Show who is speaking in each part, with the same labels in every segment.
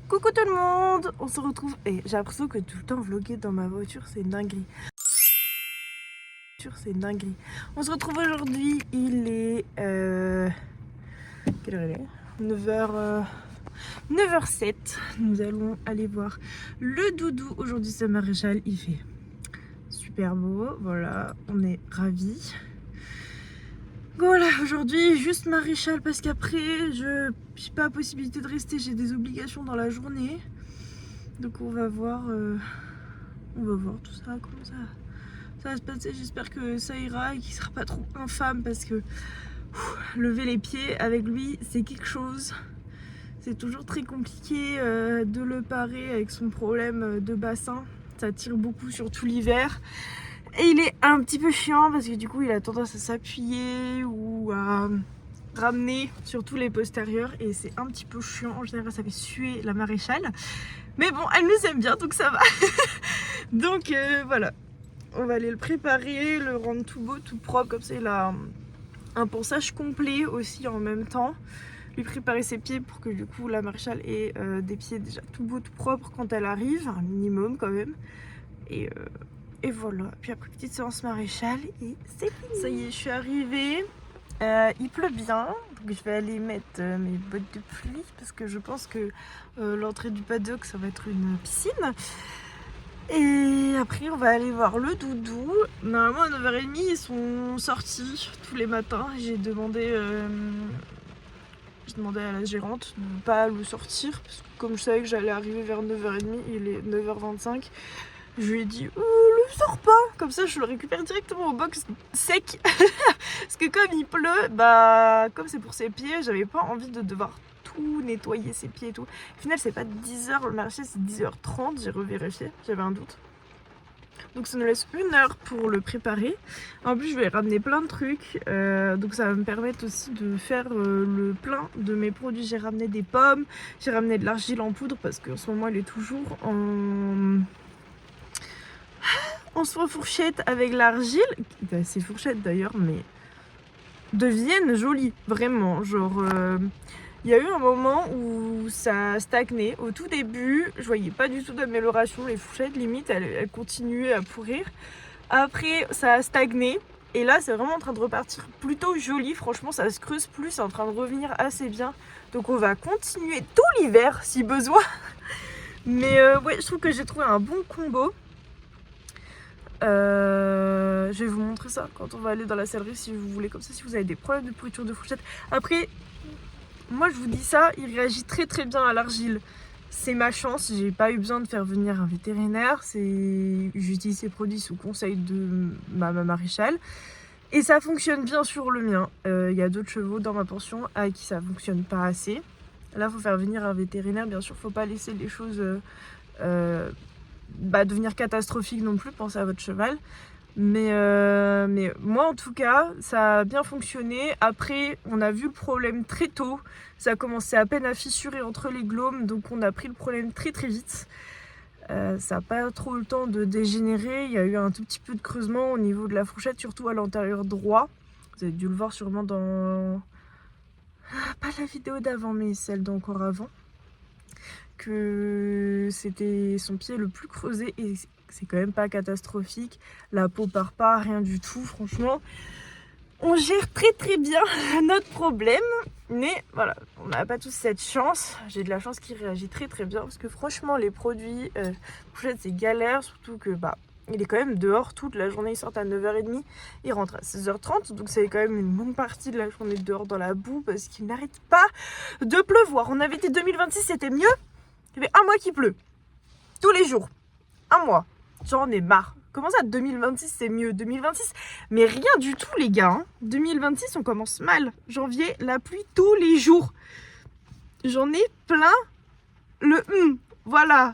Speaker 1: Coucou tout le monde, on se retrouve et j'ai l'impression que tout le temps vloguer dans ma voiture c'est une dinguerie. On se retrouve aujourd'hui, il est quelle heure il est 9h 9h07. Nous allons aller voir le doudou. Aujourd'hui c'est Maréchal, il fait super beau, voilà, on est ravis. Voilà, aujourd'hui juste Maréchal parce qu'après je n'ai pas la possibilité de rester, j'ai des obligations dans la journée. Donc on va voir tout ça, comment ça va se passer. J'espère que ça ira et qu'il sera pas trop infâme parce que lever les pieds avec lui c'est quelque chose. C'est toujours très compliqué de le parer avec son problème de bassin. Ça tire beaucoup surtout l'hiver. Et il est un petit peu chiant parce que du coup il a tendance à s'appuyer ou à ramener surtout les postérieurs et c'est un petit peu chiant. En général ça fait suer la Maréchale. Mais bon, elle nous aime bien donc ça va. Donc voilà, on va aller le préparer, le rendre tout beau, tout propre. Comme ça il a un ponçage complet aussi en même temps. Lui préparer ses pieds pour que du coup la Maréchale ait des pieds déjà tout beau, tout propre quand elle arrive, un minimum quand même. Et voilà, puis après petite séance Maréchal et c'est fini. Ça y est, je suis arrivée, il pleut bien, donc je vais aller mettre mes bottes de pluie parce que je pense que l'entrée du paddock ça va être une piscine. Et après on va aller voir le doudou. Normalement à 9h30 ils sont sortis tous les matins. J'ai demandé à la gérante de ne pas le sortir parce que comme je savais que j'allais arriver vers 9h30, il est 9h25. Je lui ai dit le sors pas, comme ça je le récupère directement au box sec. Parce que comme il pleut, bah comme c'est pour ses pieds, j'avais pas envie de devoir tout nettoyer ses pieds et tout. Au final c'est pas 10h le marché, c'est 10h30, j'ai revérifié, j'avais un doute. Donc ça nous laisse 1 heure pour le préparer. En plus je vais ramener plein de trucs, donc ça va me permettre aussi de faire le plein de mes produits. J'ai ramené des pommes, j'ai ramené de l'argile en poudre parce qu'en ce moment elle est toujours en soie fourchette avec l'argile. Ces fourchettes d'ailleurs mais deviennent jolies, vraiment. Genre il y a eu un moment où ça stagnait. Au tout début, je voyais pas du tout d'amélioration. Les fourchettes, limite, elles continuaient à pourrir. Après, ça a stagné. Et là, c'est vraiment en train de repartir plutôt joli. Franchement, ça se creuse plus. C'est en train de revenir assez bien. Donc, on va continuer tout l'hiver, si besoin. Mais ouais, je trouve que j'ai trouvé un bon combo. Je vais vous montrer ça quand on va aller dans la sellerie si vous voulez. Comme ça, si vous avez des problèmes de pourriture de fourchette. Après... moi je vous dis ça, il réagit très très bien à l'argile. C'est ma chance, j'ai pas eu besoin de faire venir un vétérinaire. J'utilise ces produits sous conseil de ma Maréchal. Et ça fonctionne bien sur le mien. Il y a d'autres chevaux dans ma pension à qui ça fonctionne pas assez. Là faut faire venir un vétérinaire, bien sûr faut pas laisser les choses devenir catastrophiques non plus, pensez à votre cheval. Mais moi en tout cas ça a bien fonctionné. Après on a vu le problème très tôt, ça a commencé à peine à fissurer entre les glomes, donc on a pris le problème très très vite. Ça n'a pas trop eu le temps de dégénérer, il y a eu un tout petit peu de creusement au niveau de la fourchette, surtout à l'intérieur droit. Vous avez dû le voir sûrement dans... pas la vidéo d'avant mais celle d'encore avant, que c'était son pied le plus creusé et c'est quand même pas catastrophique. La peau part pas, rien du tout, franchement. On gère très très bien notre problème. Mais voilà, on n'a pas tous cette chance. J'ai de la chance qu'il réagit très très bien. Parce que franchement, les produits couchettes, c'est galère. Surtout que il est quand même dehors toute la journée. Il sort à 9h30, il rentre à 16h30. Donc c'est quand même une bonne partie de la journée dehors dans la boue. Parce qu'il n'arrête pas de pleuvoir. On avait dit 2026, c'était mieux. Il y avait un mois qui pleut. Tous les jours. Un mois. J'en ai marre. Comment ça 2026 c'est mieux? 2026 mais rien du tout les gars hein. 2026 on commence mal. Janvier, la pluie tous les jours. J'en ai plein le voilà.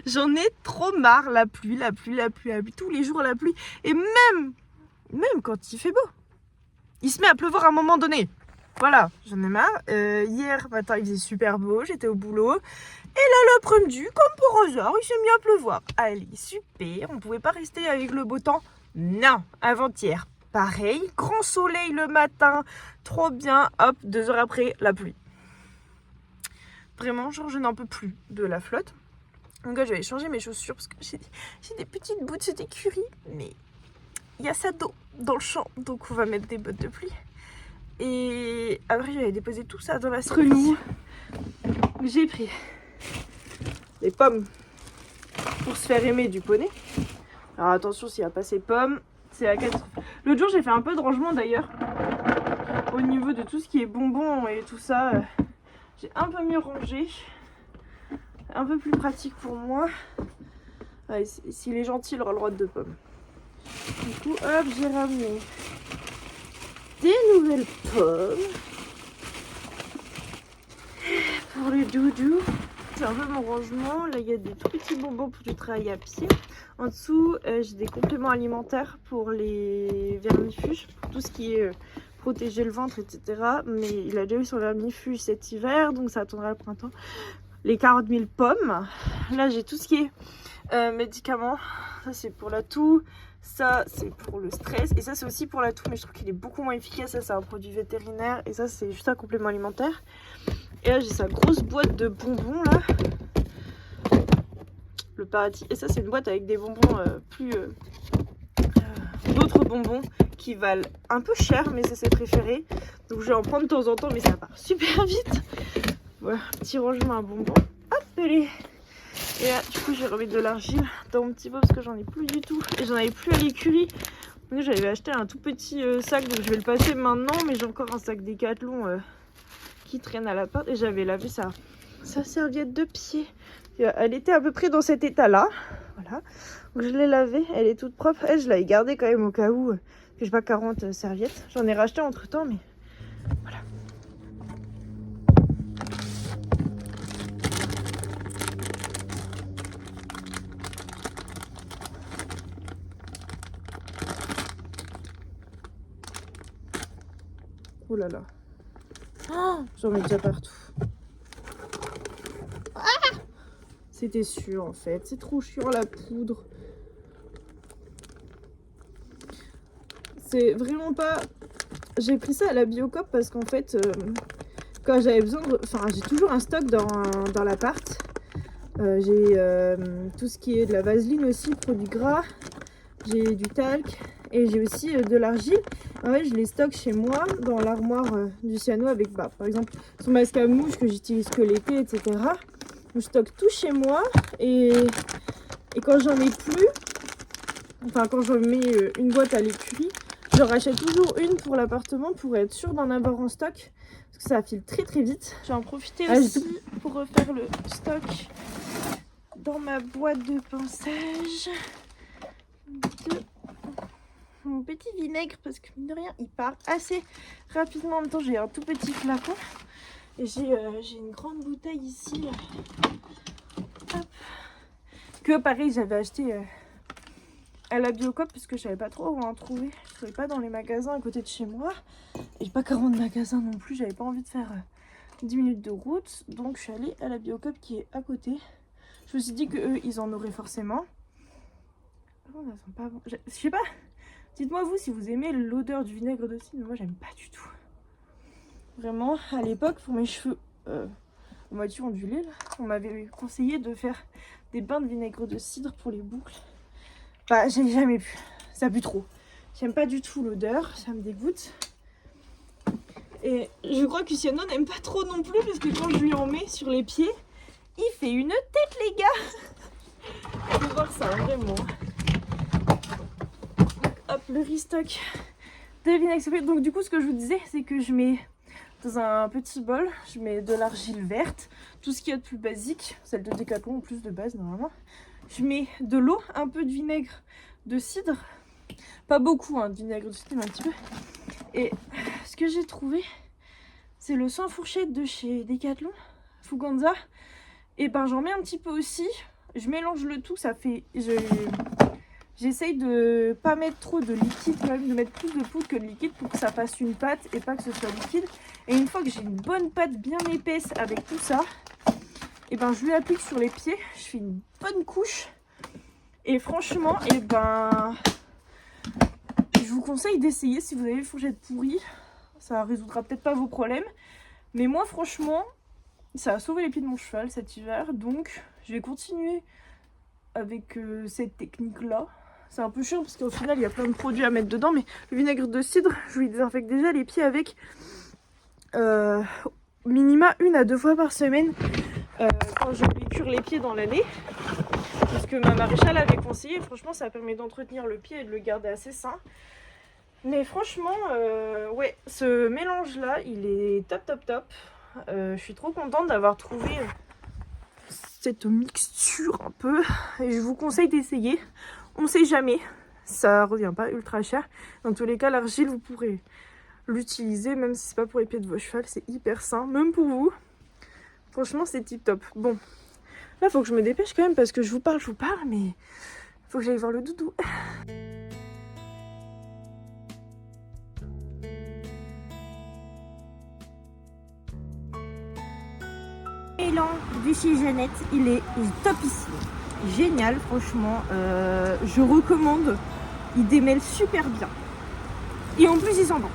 Speaker 1: J'en ai trop marre. La pluie, tous les jours la pluie. Et même quand il fait beau, il se met à pleuvoir à un moment donné. Voilà, j'en ai marre. Hier matin il faisait super beau, j'étais au boulot. Et là l'après-midi, comme pour hasard, il s'est mis à pleuvoir. Allez, super, on pouvait pas rester avec le beau temps. Non, avant-hier, pareil, grand soleil le matin, trop bien, hop, 2 heures après, la pluie. Vraiment, genre je n'en peux plus de la flotte. Donc là, je vais aller changer mes chaussures parce que j'ai des petites boots d'écurie, mais il y a ça d'eau dans le champ, donc on va mettre des bottes de pluie. Et après, j'allais déposer tout ça dans la serviette. J'ai pris des pommes pour se faire aimer du poney. Alors attention, s'il n'y a pas ces pommes, c'est la catastrophe. L'autre jour, j'ai fait un peu de rangement d'ailleurs. Au niveau de tout ce qui est bonbons et tout ça, j'ai un peu mieux rangé. Un peu plus pratique pour moi. Allez, s'il est gentil, il aura le droit de 2 pommes. Du coup, hop, j'ai ramené des nouvelles pommes pour le doudou. C'est un peu mon rangement. Là, il y a des tout petits bonbons pour du travail à pied. En dessous, j'ai des compléments alimentaires pour les vermifuges, pour tout ce qui est protéger le ventre, etc. Mais il a déjà eu son vermifuge cet hiver, donc ça attendra le printemps. Les 40 000 pommes. Là, j'ai tout ce qui est médicaments. Ça, c'est pour la toux. Ça, c'est pour le stress. Et ça, c'est aussi pour la toux, mais je trouve qu'il est beaucoup moins efficace. Ça, c'est un produit vétérinaire. Et ça, c'est juste un complément alimentaire. Et là, j'ai sa grosse boîte de bonbons, là. Le paradis. Et ça, c'est une boîte avec des bonbons d'autres bonbons qui valent un peu cher, mais c'est ses préférés. Donc, je vais en prendre de temps en temps, mais ça part super vite. Voilà, petit rangement à bonbons. Hop, allez. Et là, du coup, je vais remettre de l'argile dans mon petit pot parce que j'en ai plus du tout. Et j'en avais plus à l'écurie. Donc, j'avais acheté un tout petit sac, donc je vais le passer maintenant. Mais j'ai encore un sac Décathlon qui traîne à la porte. Et j'avais lavé sa serviette de pied. Elle était à peu près dans cet état-là. Voilà. Donc, je l'ai lavée. Elle est toute propre. Elle, je l'avais gardée quand même au cas où que j'ai pas 40 serviettes. J'en ai racheté entre temps, mais voilà. Oh là là. Oh, j'en mets déjà partout. Ah, c'était sûr en fait. C'est trop chiant la poudre. C'est vraiment pas... J'ai pris ça à la Biocoop parce qu'en fait, quand j'avais besoin de... Enfin, j'ai toujours un stock dans l'appart. J'ai tout ce qui est de la vaseline aussi, produits gras. J'ai du talc. Et j'ai aussi de l'argile. En fait, je les stocke chez moi dans l'armoire du Ciano avec, par exemple, son masque à mouche que j'utilise que l'été, etc. Donc, je stocke tout chez moi. Et quand j'en ai plus, enfin, quand je mets une boîte à l'écurie, je rachète toujours une pour l'appartement pour être sûre d'en avoir en stock. Parce que ça file très très vite. Je vais en profiter aussi pour refaire le stock dans ma boîte de pinçage. Mon petit vinaigre parce que mine de rien il part assez rapidement. En même temps j'ai un tout petit flacon et j'ai une grande bouteille ici hop, que pareil j'avais acheté à la Biocoop parce que je savais pas trop où en trouver. Je trouvais pas dans les magasins à côté de chez moi et j'ai pas 40 magasins non plus. J'avais pas envie de faire 10 minutes de route, donc je suis allée à la Biocoop qui est à côté. Je me suis dit que eux ils en auraient forcément. Oh, ça sent pas bon. Je sais pas. Dites-moi vous si vous aimez l'odeur du vinaigre de cidre. Moi j'aime pas du tout. Vraiment, à l'époque pour mes cheveux moitié ondulés, là, on m'avait conseillé de faire des bains de vinaigre de cidre pour les boucles. Bah j'ai jamais pu. Ça pue trop. J'aime pas du tout l'odeur, ça me dégoûte. Et je crois que Ciano n'aime pas trop non plus parce que quand je lui en mets sur les pieds, il fait une tête les gars. Je vais voir ça vraiment. Hop, le restock de vinaigre. Donc du coup ce que je vous disais c'est que je mets dans un petit bol, je mets de l'argile verte, tout ce qu'il y a de plus basique, celle de Décathlon en plus de base normalement. Je mets de l'eau, un peu de vinaigre de cidre, pas beaucoup de vinaigre de cidre, un petit peu. Et ce que j'ai trouvé c'est le sans fourchette de chez Décathlon, Fuganza. Et ben j'en mets un petit peu aussi, je mélange le tout, ça fait... J'essaye de pas mettre trop de liquide quand même, de mettre plus de poudre que de liquide pour que ça fasse une pâte et pas que ce soit liquide. Et une fois que j'ai une bonne pâte bien épaisse avec tout ça, et ben je lui applique sur les pieds, je fais une bonne couche. Et franchement, et ben je vous conseille d'essayer si vous avez une fourchette pourrie. Ça résoudra peut-être pas vos problèmes. Mais moi franchement, Ça a sauvé les pieds de mon cheval cet hiver, donc je vais continuer avec cette technique-là. C'est un peu chiant parce qu'au final, il y a plein de produits à mettre dedans, mais le vinaigre de cidre, je lui désinfecte déjà les pieds avec minima 1 à 2 fois par semaine quand je lui cure les pieds dans l'année. Parce que ma maréchale avait conseillé, franchement, ça permet d'entretenir le pied et de le garder assez sain. Mais franchement, ouais, ce mélange-là, il est top, top, top. Je suis trop contente d'avoir trouvé cette mixture un peu. Et je vous conseille d'essayer. On ne sait jamais. Ça revient pas ultra cher. Dans tous les cas, l'argile, vous pourrez l'utiliser, même si c'est pas pour les pieds de vos chevaux. C'est hyper sain, même pour vous. Franchement, c'est tip top. Bon, là, faut que je me dépêche quand même parce que je vous parle, mais faut que j'aille voir le doudou. L'élan de chez Jeannette, il est topissime. Génial, franchement. Je recommande. Il démêle super bien. Et en plus, il sent bon.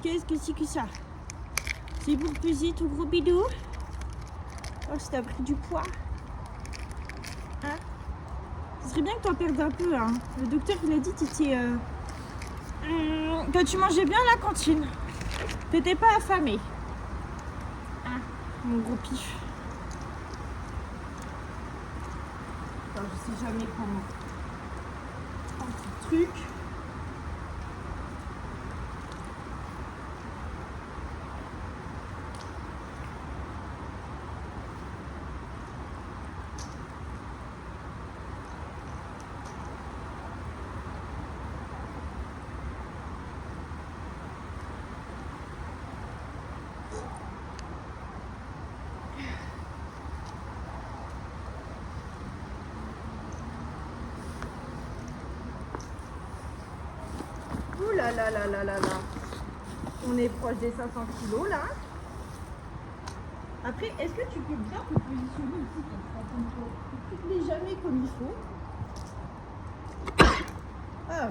Speaker 1: Qu'est-ce que c'est que ça? C'est pour peser ton gros bidou? Oh, ça t'a pris du poids. Hein? Ce serait bien que tu en perdes un peu. Hein. Le docteur il a dit que tu mangeais bien à la cantine. T'étais pas affamé. Hein, mon gros pif. Attends, je sais jamais comment. Un petit truc. Ouh là là là là là là. On est proche des 500 kilos là. Après, est-ce que tu peux bien te positionner ici comme ça? Tu te mets jamais comme il faut. Ah.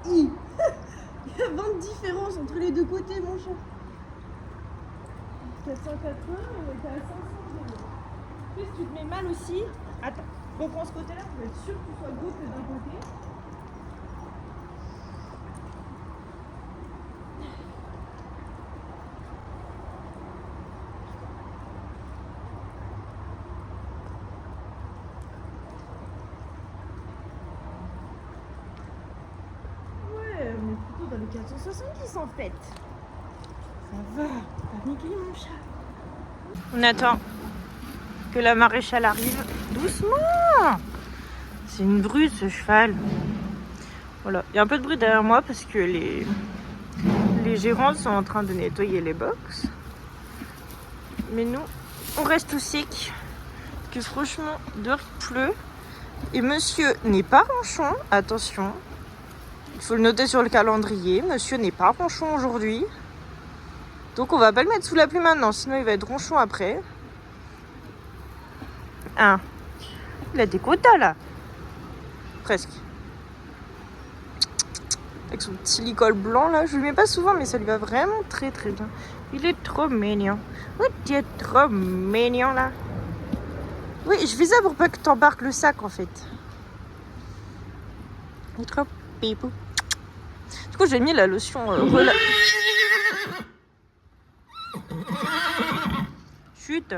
Speaker 1: Il y a 20 différences entre les deux côtés, mon chat. 480, on était à 500. En plus, tu te mets mal aussi. Attends, donc en ce côté-là, tu vas être sûr que tu sois gauche que d'un côté. Ouais, on est plutôt dans les 470 en fait. Ça va, t'as niqué mon chat. On attend que la maréchale arrive. Doucement! C'est une brute ce cheval. Voilà, il y a un peu de bruit derrière moi parce que les gérantes sont en train de nettoyer les box. Mais nous, on reste au sec. Parce que franchement, dehors il pleut. Et monsieur n'est pas ronchon, attention. Il faut le noter sur le calendrier. Monsieur n'est pas ronchon aujourd'hui. Donc on va pas le mettre sous la pluie maintenant, sinon il va être ronchon après. Hein. Il a des quotas là. Presque. Avec son petit licol blanc là. Je lui mets pas souvent mais ça lui va vraiment très très bien. Il est trop mignon. Oui, tu es trop mignon là. Oui, je fais ça pour pas que t'embarques le sac en fait. Il est trop pipou. Du coup j'ai mis la lotion Chut,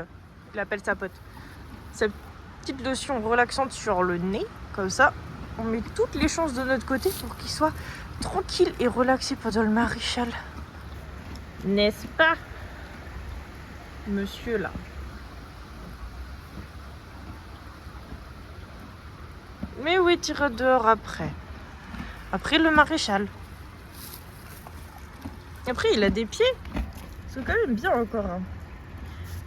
Speaker 1: il appelle sa pote. Cette petite lotion relaxante sur le nez, comme ça, on met toutes les chances de notre côté pour qu'il soit tranquille et relaxé pendant le maréchal. N'est-ce pas, monsieur là? Mais oui, tire dehors après. Après le maréchal. Après, il a des pieds. C'est quand même bien encore. Hein.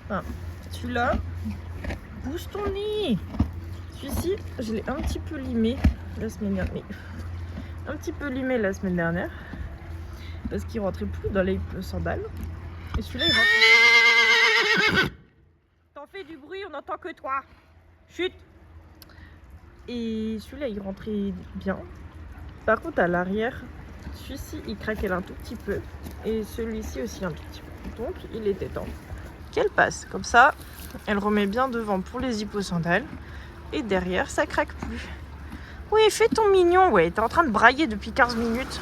Speaker 1: Enfin, celui-là, bouge ton nez. Celui-ci, je l'ai un petit peu limé la semaine dernière. Un petit peu limé la semaine dernière. Parce qu'il rentrait plus dans les sandales. Et celui-là, il rentre. T'en fais du bruit, on n'entend que toi. Chut. Et celui-là, il rentrait bien. Par contre, à l'arrière, celui-ci, il craquait un tout petit peu. Et celui-ci aussi un tout petit peu. Donc, il était temps qu'elle passe. Comme ça, elle remet bien devant pour les hipposandales. Et derrière, ça craque plus. Oui, fais ton mignon. Ouais, t'es en train de brailler depuis 15 minutes.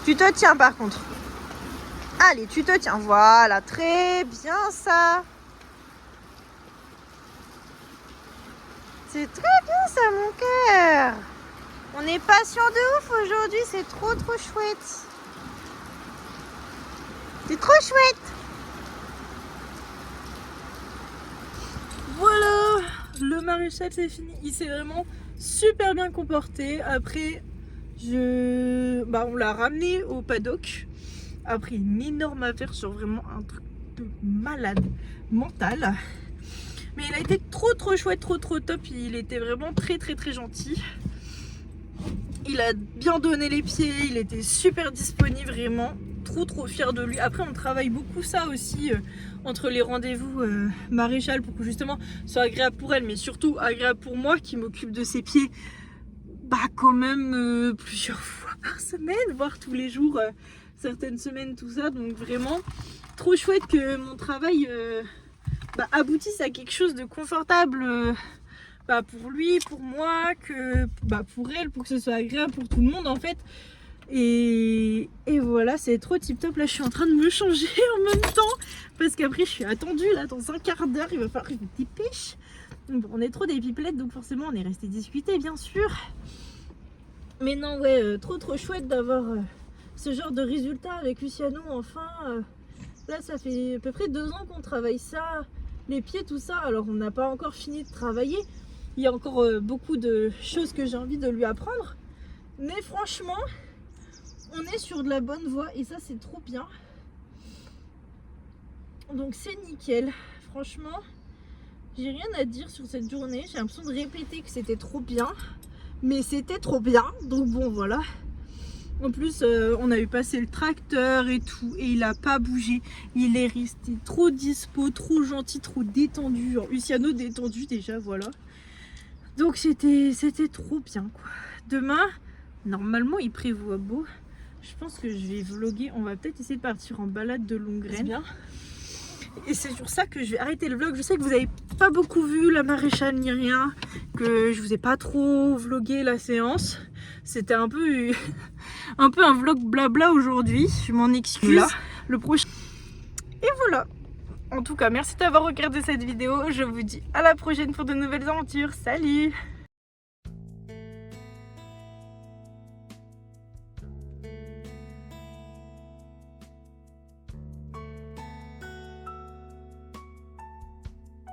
Speaker 1: Tu te tiens par contre. Allez, tu te tiens. Voilà, très bien ça. C'est très bien ça, mon cœur. On est patient de ouf aujourd'hui, c'est trop chouette. C'est trop chouette. Voilà, le maréchal c'est fini. Il s'est vraiment super bien comporté. Après, on l'a ramené au paddock. Après une énorme affaire sur vraiment un truc de malade mental. Mais il a été trop chouette, trop top. Il était vraiment très gentil. Il a bien donné les pieds, il était super disponible, vraiment trop fier de lui. Après on travaille beaucoup ça aussi entre les rendez-vous maréchal pour que justement ce soit agréable pour elle, mais surtout agréable pour moi qui m'occupe de ses pieds quand même plusieurs fois par semaine, voire tous les jours, certaines semaines, tout ça. Donc vraiment trop chouette que mon travail aboutisse à quelque chose de confortable pour lui, pour moi, que pour elle, pour que ce soit agréable pour tout le monde en fait. Et voilà, c'est trop tip top. Là je suis en train de me changer en même temps parce qu'après je suis attendue là dans un quart d'heure, il va falloir que je me dépêche. Donc, on est trop des pipelettes donc forcément on est resté discuter bien sûr. Mais non ouais, trop chouette d'avoir ce genre de résultat avec Luciano enfin. Là ça fait à peu près 2 ans qu'on travaille ça, les pieds tout ça, alors on n'a pas encore fini de travailler. Il y a encore beaucoup de choses que j'ai envie de lui apprendre. Mais franchement, on est sur de la bonne voie et ça c'est trop bien. Donc c'est nickel. Franchement, j'ai rien à dire sur cette journée. J'ai l'impression de répéter que c'était trop bien. Mais c'était trop bien. Donc bon voilà. En plus, on a eu passé le tracteur et tout. Et il a pas bougé. Il est resté trop dispo, trop gentil, trop détendu. Genre Luciano détendu déjà, voilà. Donc c'était trop bien quoi. Demain, normalement il prévoit beau. Je pense que je vais vlogger. On va peut-être essayer de partir en balade de longue graine. Bien. Et c'est sur ça que je vais arrêter le vlog. Je sais que vous n'avez pas beaucoup vu la maréchale ni rien, que je vous ai pas trop vlogué la séance. C'était un peu un vlog blabla aujourd'hui. Je m'en excuse. Là. Le prochain. Et voilà. En tout cas, merci d'avoir regardé cette vidéo. Je vous dis à la prochaine pour de nouvelles aventures. Salut!